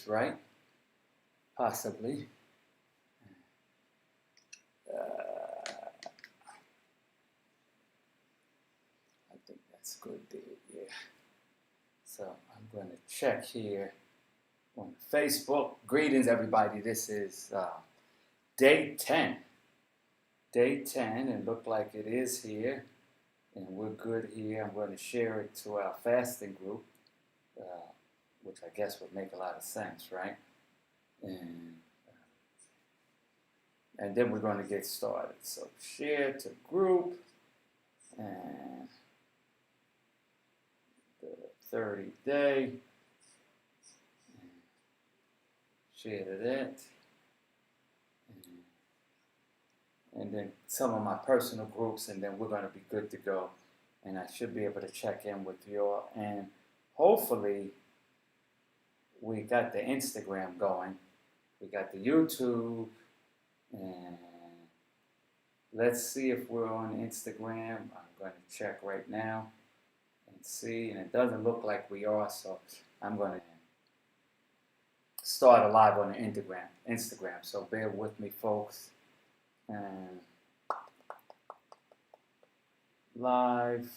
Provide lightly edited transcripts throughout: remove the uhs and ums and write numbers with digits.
right? Possibly. I think that's good there, yeah. So I'm going to check here on Facebook. Greetings, everybody. This is day 10. Day 10, and look like it is here. And we're good here. I'm going to share it to our fasting group, which I guess would make a lot of sense, right? And then we're going to get started. So share to group, and the 30 day, share to that, and then some of my personal groups, and then we're going to be good to go. And I should be able to check in with you all, and hopefully we got the Instagram going, we got the YouTube, and let's see if we're on Instagram. I'm going to check right now and see, and it doesn't look like we are, so I'm going to start a live on the Instagram. So bear with me, folks. And live,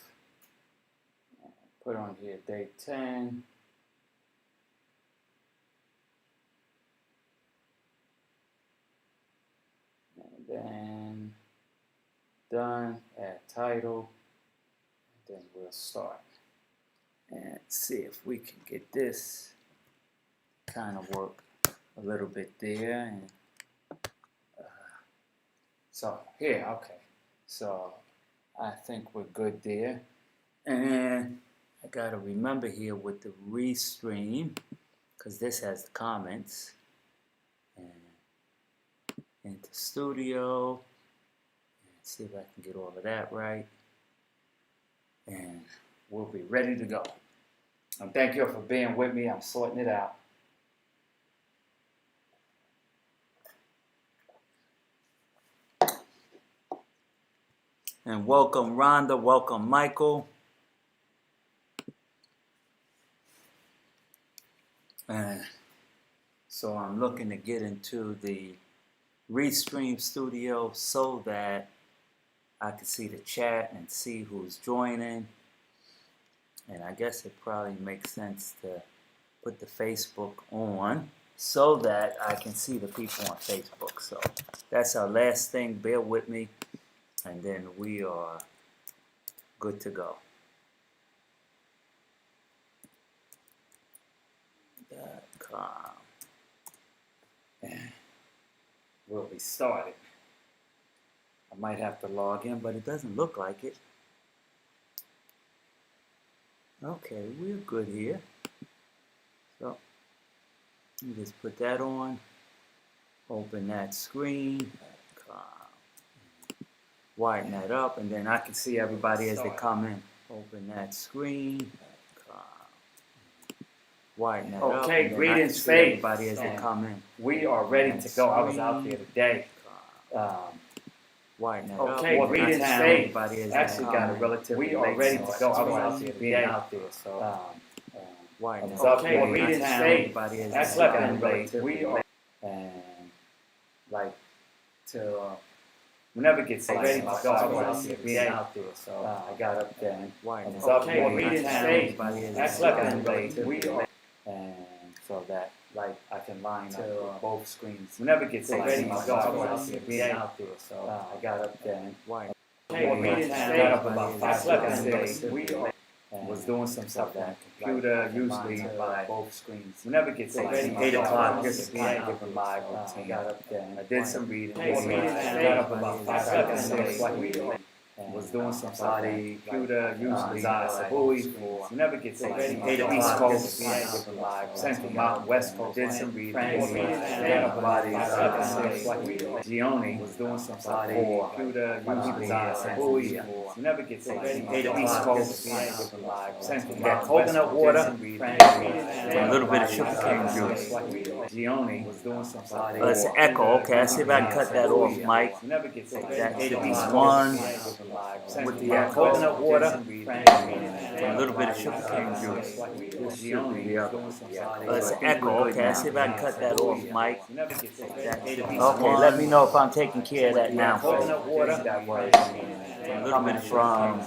put on here day 10. And then done, add title, and then we'll start. And see if we can get this kind of work a little bit there. And so here, okay. So I think we're good there. And I gotta remember here with the restream, because this has the comments. And into studio. And see if I can get all of that right. And we'll be ready to go. And thank you for being with me. I'm sorting it out. And welcome Rhonda, welcome Michael. And so I'm looking to get into the Restream studio so that I can see the chat and see who's joining. And I guess it probably makes sense to put the Facebook on so that I can see the people on Facebook. So that's our last thing. Bear with me. And then we are good to go. .com. And we'll be started. I might have to log in, but it doesn't look like it. Okay, we're good here. So, you just put that on. Open that screen. Widen that up, and then I can see everybody as they come in. Open that screen. Widen that up. Okay, greetings, Faith. Everybody as they come in. We are ready to go. I was out there today. Widen that up. Okay, greetings, Faith. Actually got a relatively. We are ready to go. I was out there today. So. Widen that up. Okay, greetings, Faith. That's like we are and like to. Whenever it gets ready to go, I was out there being out there, so I got up there and was up there reading Faith. That's like we are, and so that like I can line up both screens. Whenever it gets ready to go, I was out there being out there, so I got up there and reading Faith. That's like we are. Was doing some stuff on the computer, usually by both screens. Whenever it gets ready, 8 o'clock, just being given my routine. I got up there and I did some reading. Got up about 5 seconds. Was doing some body, computer, usually whenever it gets ready, 8 o'clock, East Coast, given live, Central Mountain, West Coast, did some reading. Got up body, Gioni was doing some body, computer, usually whenever it gets ready, 8 o'clock, East Coast, given live, Central Mountain, coconut water, a little bit of sugar cane juice. Gioni was doing some body. It's an echo, okay, I see if I can cut that off, Mike. That 8 of East 1. with the coconut water, a little bit of sugarcane juice. It's echo. Okay, I see if I can cut that off, Mike. Okay, let me know if I'm taking care of that now. Coconut water, A little bit from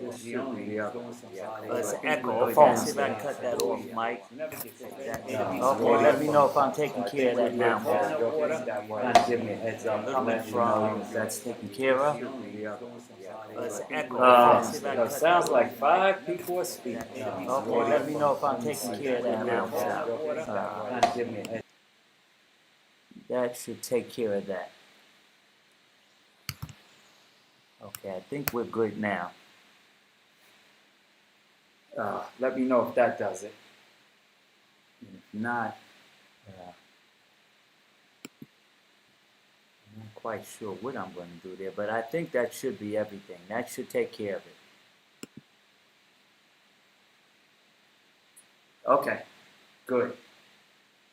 it's echo. Okay, I see if I can cut that off, Mike. Okay, let me know if I'm taking care of that now. Give me a heads up. A little bit from that's taken care of. It's echo. It sounds like 5 people are speaking. Okay, let me know if I'm taking care of that now. Give me a heads That should take care of that. Okay, I think we're good now. Let me know if that does it. If not, I'm not quite sure what I'm going to do there, but I think that should be everything. That should take care of it. Okay, good.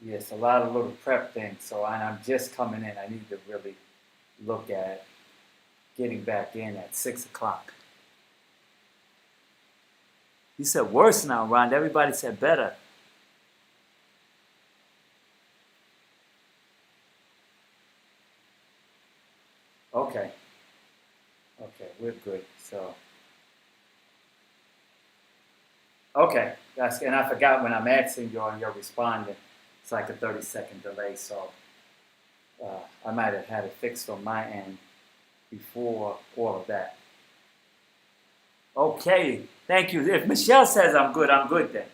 Yes, a lot of little prep things. So I'm just coming in. I need to really look at getting back in at 6 o'clock. You said worse now, Ron. Everybody said better. Okay, we're good. So, okay, and I forgot when I'm asking you and you're responding, it's like a 30-second delay. So I might have had it fixed on my end before all of that. Okay, thank you. If Michelle says I'm good then.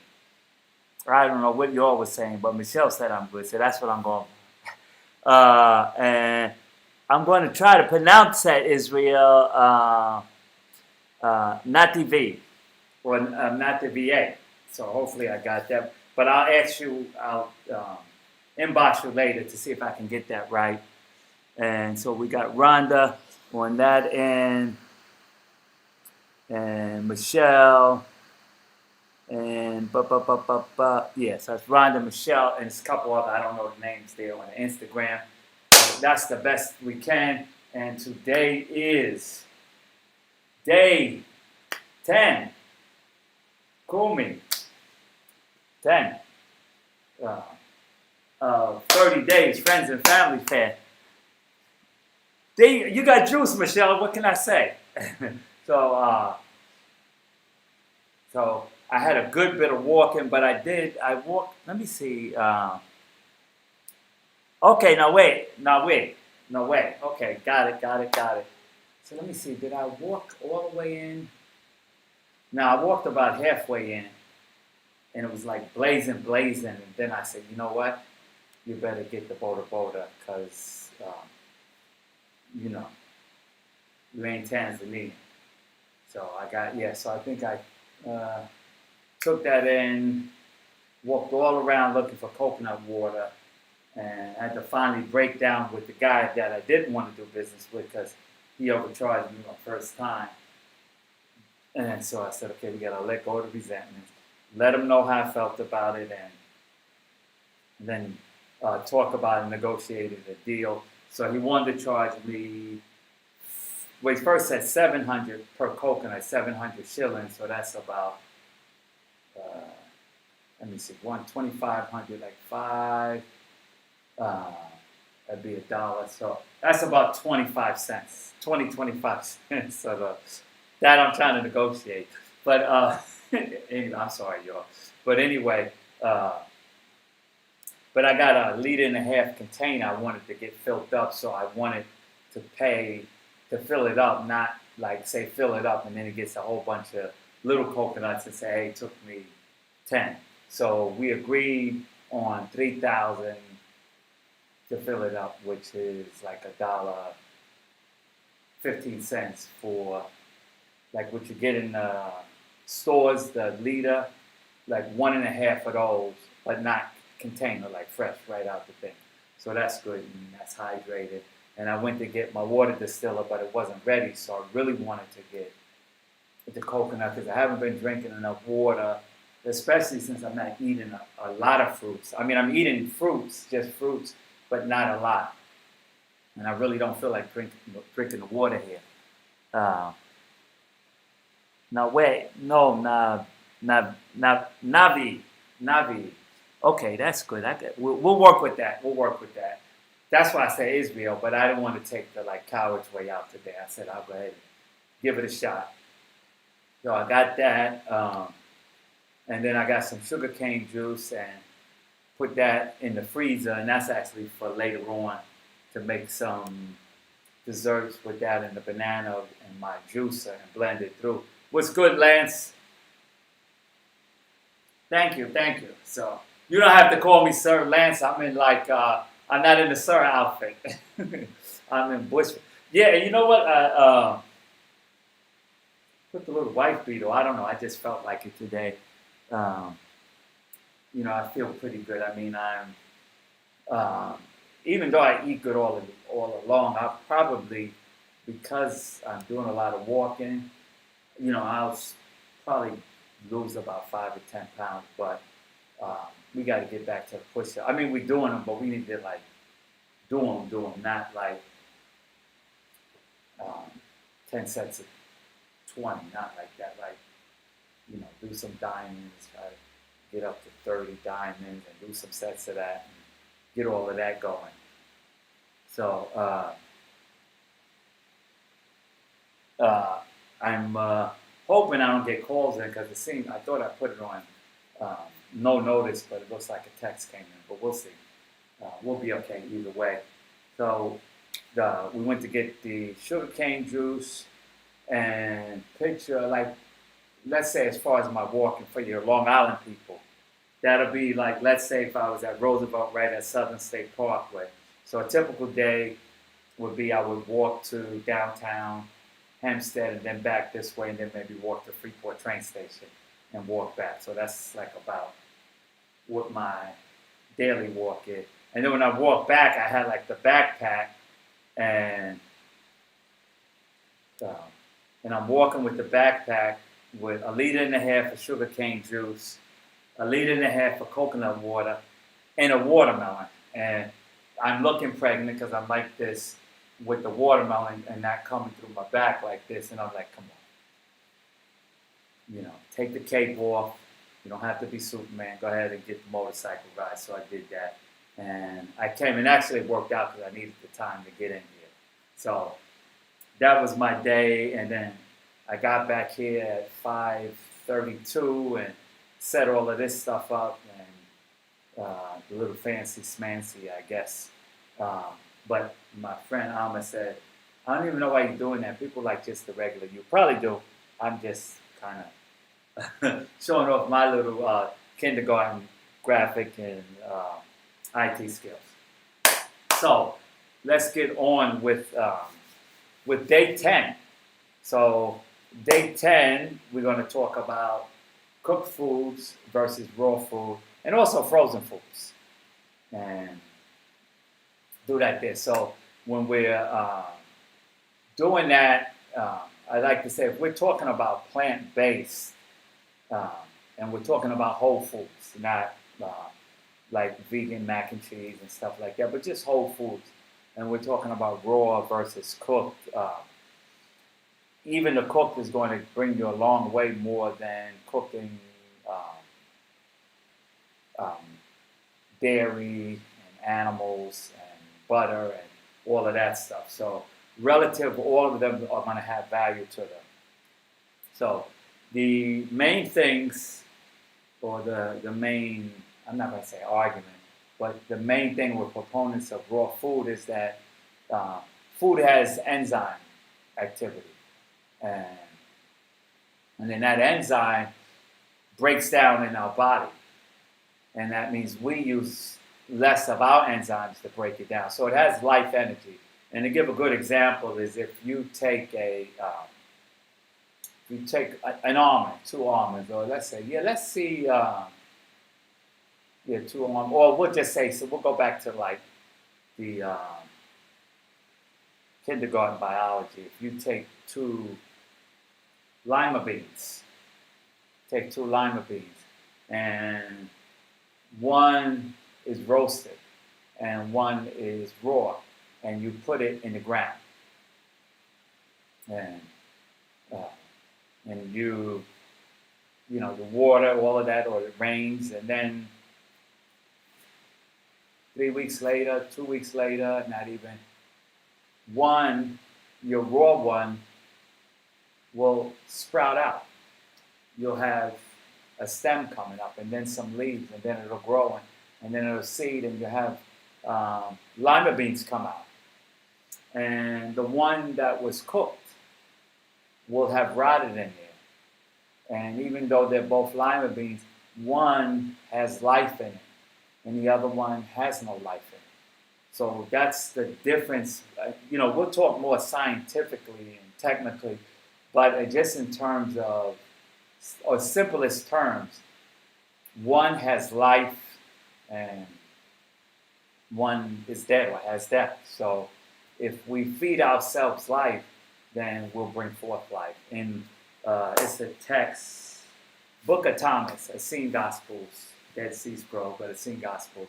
I don't know what you all were saying, but Michelle said I'm good, so that's what I'm going. And I'm going to try to pronounce that Israel Nativi. Or not the VA. So hopefully I got that. But I'll ask you, I'll inbox you later to see if I can get that right. And so we got Rhonda on that end, and Michelle, and yes, that's Rhonda, Michelle, and it's a couple other, I don't know the names there on the Instagram. That's the best we can. And today is day 10. Kumi. 10. 30 days, friends and family fast. You got juice, Michelle. What can I say? So I had a good bit of walking, but I walked, let me see. Okay, now wait. Okay, got it. So let me see, did I walk all the way in? No, I walked about halfway in, and it was like blazing, and then I said, you know what? You better get the Boda, because, you ain't Tanzania. So so I think I took that in, walked all around looking for coconut water, and I had to finally break down with the guy that I didn't want to do business with because he overcharged me my first time. And so I said, okay, we got to let go of the resentment, let him know how I felt about it, and then talk about and negotiated a deal. So he wanted to charge me, well, he first said 700 per coconut, 700 shillings, so that's about, let me see, 2,500, like 5, that'd be $1. So that's about 25 cents, 25 cents. So that I'm trying to negotiate. But anyway, I'm sorry, y'all. But anyway, but I got a 1.5 liter container I wanted to get filled up, so I wanted to pay to fill it up, not like say fill it up and then it gets a whole bunch of little coconuts and say, hey, it took me 10. So we agreed on 3,000 to fill it up, which is like $1.15 for like what you get in the stores, the liter, like 1.5 of those, but not container, like fresh right out the thing. So that's good and that's hydrated. And I went to get my water distiller, but it wasn't ready, so I really wanted to get the coconut because I haven't been drinking enough water, especially since I'm not eating a lot of fruits. I mean, I'm eating fruits, just fruits, but not a lot. And I really don't feel like drinking the water here. Uh, Now wait, no, Navi. Okay, that's good. We'll work with that. We'll work with that. That's why I say Israel, but I didn't want to take the coward's way out today. I said I'll go ahead and give it a shot. So I got that, and then I got some sugarcane juice and put that in the freezer, and that's actually for later on to make some desserts with that and the banana and my juicer and blend it through. What's good, Lance? Thank you. So you don't have to call me Sir Lance. I'm in I'm not in the Sir outfit. I'm in Bush. Yeah, you know what? Put the little wife beater. I don't know. I just felt like it today. I feel pretty good. I mean, even though I eat good all along, I'll probably, because I'm doing a lot of walking, I'll probably lose about 5 to 10 pounds, but we got to get back to the push-up. I mean, we're doing them, but we need to do them, not 10 sets of 20, not like that. Do some diamonds, try to get up to 30 diamonds, and do some sets of that, and get all of that going. So I'm hoping I don't get calls in because I thought I put it on no notice, but it looks like a text came in. But we'll see. We'll be okay either way. So we went to get the sugarcane juice and picture, let's say as far as my walking for your Long Island people, that'll be let's say if I was at Roosevelt right at Southern State Parkway. So a typical day would be I would walk to downtown Hempstead and then back this way, and then maybe walk to Freeport train station and walk back. So that's about what my daily walk is. And then when I walk back, I had the backpack, and I'm walking with the backpack with 1.5 liters of sugarcane juice, 1.5 liters of coconut water, and a watermelon. And I'm looking pregnant because I'm like this with the watermelon and not coming through my back like this. And I'm like, come on. Take the cape off. You don't have to be Superman. Go ahead and get the motorcycle ride. So I did that. And I came and actually it worked out because I needed the time to get in here. So that was my day. And then I got back here at 5:32 and set all of this stuff up. And the little fancy smancy, I guess. But my friend Alma said, I don't even know why you're doing that. People like just the regular. You probably do. I'm just kind of showing off my little kindergarten graphic and IT skills. So let's get on with day 10. So day 10, we're going to talk about cooked foods versus raw food, and also frozen foods. And do that there. So when we're doing that, I like to say if we're talking about plant-based, and we're talking about whole foods, not like vegan mac and cheese and stuff like that, but just whole foods. And we're talking about raw versus cooked. Even the cooked is going to bring you a long way more than cooking dairy and animals and butter and all of that stuff. So relative, all of them are going to have value to them. So the main things, or the main, I'm not going to say argument, but the main thing with proponents of raw food is that food has enzyme activity. And then that enzyme breaks down in our body. And that means we use less of our enzymes to break it down. So it has life energy. And to give a good example is if you take an almond, 2 almonds, or let's see, 2 almonds, or we'll just say, so we'll go back to the kindergarten biology. If you take 2 lima beans, and one is roasted and one is raw, and you put it in the ground. And and the water, all of that, or it rains, and then 3 weeks later, 2 weeks later, not even your raw one will sprout out. You'll have a stem coming up, and then some leaves, and then it'll grow, and then it'll seed, and you have lima beans come out. And the one that was cooked will have rotted in there. And even though they're both lima beans, one has life in it, and the other one has no life in it. So that's the difference. We'll talk more scientifically and technically, but just in terms of, or simplest terms, one has life and one is dead or has death. So if we feed ourselves life, then we'll bring forth life. And it's a text, Book of Thomas, Essene Gospels, Dead Sea Scroll, but Essene Gospel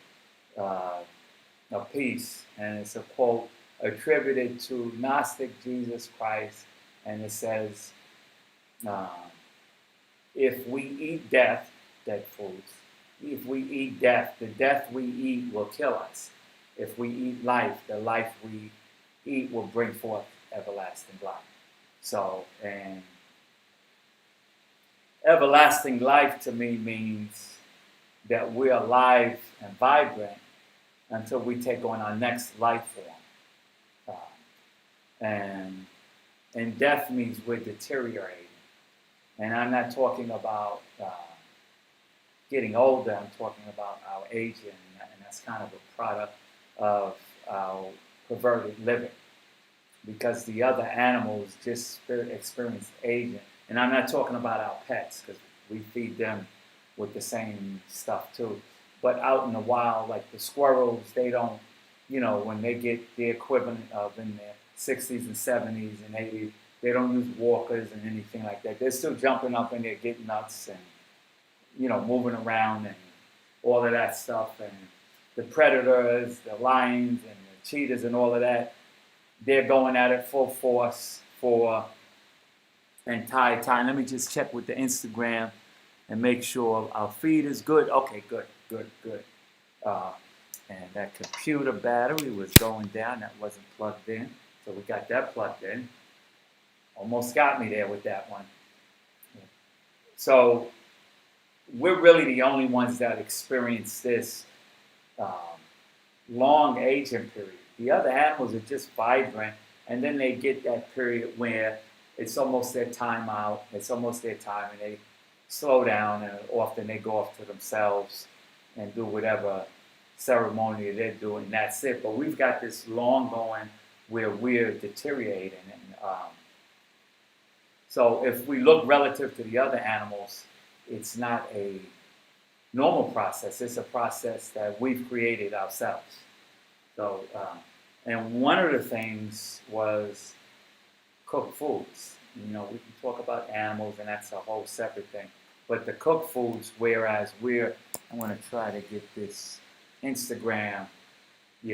of Peace. And it's a quote attributed to Gnostic Jesus Christ. And it says, if we eat dead foods, if we eat death, the death we eat will kill us. If we eat life, the life we eat will bring forth everlasting life. So, and everlasting life to me means that we're alive and vibrant until we take on our next life form. And death means we're deteriorating. And I'm not talking about getting older, I'm talking about our aging, and that's kind of a product of our perverted living. Because the other animals just experience aging. And I'm not talking about our pets, because we feed them with the same stuff too. But out in the wild, like the squirrels, they don't, when they get the equivalent of in their 60s and 70s and 80s, they don't use walkers and anything like that. They're still jumping up in there, getting nuts and, moving around and all of that stuff. And the predators, the lions and the cheetahs and all of that, they're going at it full force for entire time. Let me just check with the Instagram and make sure our feed is good. Okay, good. And that computer battery was going down. That wasn't plugged in. So we got that plugged in. Almost got me there with that one. So we're really the only ones that experience this long aging period. The other animals are just vibrant, and then they get that period where it's almost their time out, it's almost their time, and they slow down, and often they go off to themselves and do whatever ceremony they're doing, and that's it. But we've got this long going where we're deteriorating. And so if we look relative to the other animals, it's not a normal process. It's a process that we've created ourselves. So, and one of the things was cooked foods. We can talk about animals, and that's a whole separate thing. But the cooked foods, whereas I want to try to get this Instagram